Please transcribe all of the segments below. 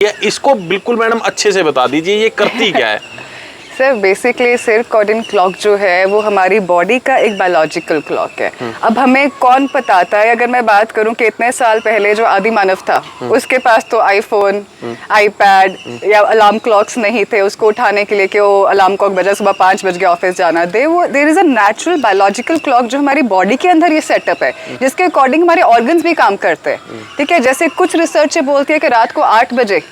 ये इसको बिल्कुल मैडम अच्छे से बता दीजिए, ये करती क्या है? सर बेसिकली सर्कैडियन क्लॉक जो है वो हमारी बॉडी का एक बायोलॉजिकल क्लॉक है। अब हमें कौन बताता है, अगर मैं बात करूं कि इतने साल पहले जो आदि मानव था उसके पास तो आईफोन, आईपैड या अलार्म क्लॉक्स नहीं थे उसको उठाने के लिए कि वो अलार्म क्लॉक बजा सुबह 5 बजे ऑफिस जाना। There is a natural biological clock जो हमारी बॉडी के अंदर ये सेटअप है जिसके अकॉर्डिंग हमारे ऑर्गन्स भी काम करते हैं। ठीक है, जैसे कुछ रिसर्च बोलती है कि रात को 8 बजे,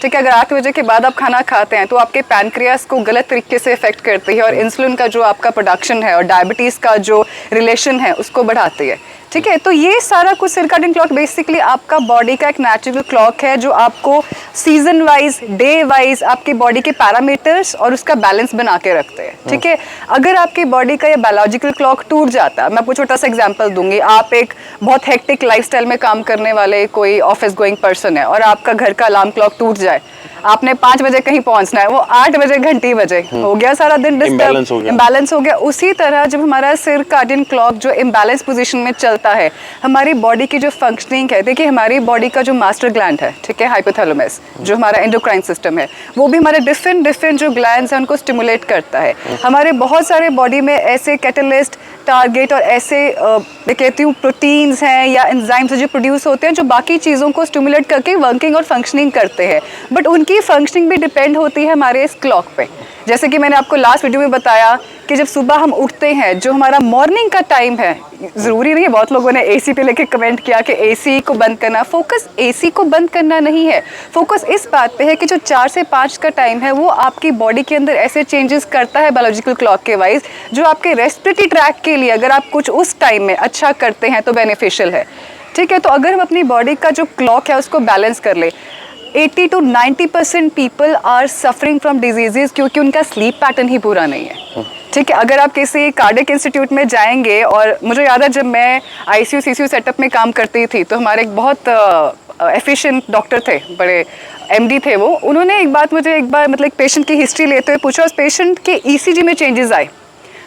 ठीक है, अगर 8 बजे के बाद आप खाना खाते हैं तो आपके पैनक्रियास को गलत तरीके से इफेक्ट करती है और इंसुलिन का जो आपका प्रोडक्शन है और डायबिटीज का जो रिलेशन है उसको बढ़ाती है। ठीक है, तो ये सारा कुछ सर्कैडियन क्लॉक बेसिकली आपका बॉडी का एक नेचुरल क्लॉक है जो आपको सीजन वाइज, डे वाइज आपकी बॉडी के पैरामीटर्स और उसका बैलेंस बना के रखते हैं। ठीक है, अगर आपकी बॉडी का ये बायोलॉजिकल क्लॉक टूट जाता है, मैं आपको छोटा सा एग्जांपल दूंगी। आप एक बहुत हेक्टिक लाइफस्टाइल में काम करने वाले कोई ऑफिस गोइंग पर्सन है और आपका घर का अलार्म क्लॉक टूट जाए, आपने 5 बजे कहीं पहुंचना है, वो 8 बजे घंटी बजे, हो गया सारा दिन डिस्टर्ब, इम्बैलेंस हो गया। उसी तरह जब हमारा सर्कैडियन क्लॉक जो इम्बैलेंस पोजीशन में चलता है, हमारी बॉडी की जो फंक्शनिंग है, देखिए हमारी बॉडी का जो मास्टर ग्लैंड है, ठीक है, हाइपोथैलेमस, जो हमारा एंडोक्राइन सिस्टम है, वो भी हमारे डिफरेंट जो ग्लैंड्स हैं उनको स्टिमुलेट करता है। हमारे बहुत सारे बॉडी में ऐसे कैटलिस्ट, टारगेट और ऐसे मैं कहती हूँ प्रोटीन्स हैं या एंजाइम्स जो प्रोड्यूस होते हैं जो बाकी चीज़ों को स्टिमुलेट करके वर्किंग और फंक्शनिंग करते हैं, बट उनकी फंक्शनिंग भी डिपेंड होती है हमारे इस क्लॉक पे। जैसे कि मैंने आपको लास्ट वीडियो में बताया कि जब सुबह हम उठते हैं, जो हमारा मॉर्निंग का टाइम है, ज़रूरी नहीं है, बहुत लोगों ने एसी पे लेके कमेंट किया कि एसी को बंद करना, फोकस एसी को बंद करना नहीं है, फोकस इस बात पे है कि जो 4 से 5 का टाइम है वो आपकी बॉडी के अंदर ऐसे चेंजेस करता है बायोलॉजिकल क्लॉक के वाइज जो आपके रेस्पिरेटरी ट्रैक के लिए अगर आप कुछ उस टाइम में अच्छा करते हैं तो बेनिफिशियल है। ठीक है, तो अगर हम अपनी बॉडी का जो क्लॉक है उसको बैलेंस कर ले, 80 to 90% people are suffering from diseases क्योंकि उनका स्लीप पैटर्न ही पूरा नहीं है। ठीक है, अगर आप किसी कार्डियक इंस्टीट्यूट में जाएंगे, और मुझे याद है जब मैं आईसीयू सीसीयू सेटअप में काम करती थी तो हमारे एक बहुत एफिशिएंट डॉक्टर थे, बड़े एमडी थे वो, उन्होंने एक बार मतलब एक पेशेंट की हिस्ट्री लेते हुए पूछा उस पेशेंट के ईसीजी में चेंजेस आए,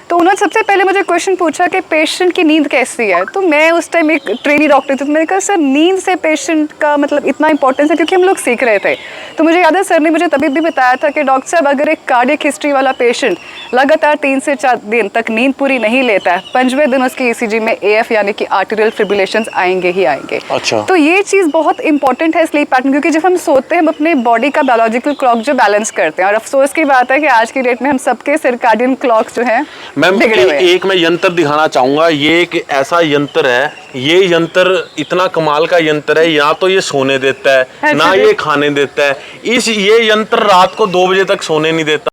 तो उन्होंने सबसे पहले मुझे क्वेश्चन पूछा कि पेशेंट की नींद कैसी है। तो मैं उस टाइम एक ट्रेनी डॉक्टर थी, तो मैंने कहा सर नींद से पेशेंट का मतलब इतना इंपॉर्टेंस है, क्योंकि हम लोग सीख रहे थे। तो मुझे याद है सर ने मुझे तभी भी बताया था कि डॉक्टर साहब अगर एक कार्डियक हिस्ट्री वाला पेशेंट लगातार 3 से 4 दिन तक नींद पूरी नहीं लेता है, 5वें दिन उसके ईसीजी में एएफ यानी कि आर्टेरियल फिब्रिलेशंस आएंगे ही आएंगे। अच्छा। तो ये चीज़ बहुत इंपॉर्टेंट है स्लीप पैटर्न, क्योंकि जब हम सोते हैं हम अपने बॉडी का बायोलॉजिकल क्लॉक जो बैलेंस करते हैं, और अफसोस की बात है कि आज की डेट में हम सबके सर्कैडियन क्लॉक्स जो है बिगड़े हुए हैं। एक मैं यंत्र दिखाना चाहूंगा, ये एक ऐसा यंत्र है, ये यंत्र इतना कमाल का यंत्र है, या तो ये सोने देता है ना ये खाने देता है। ये यंत्र रात को 2 बजे तक सोने नहीं देता।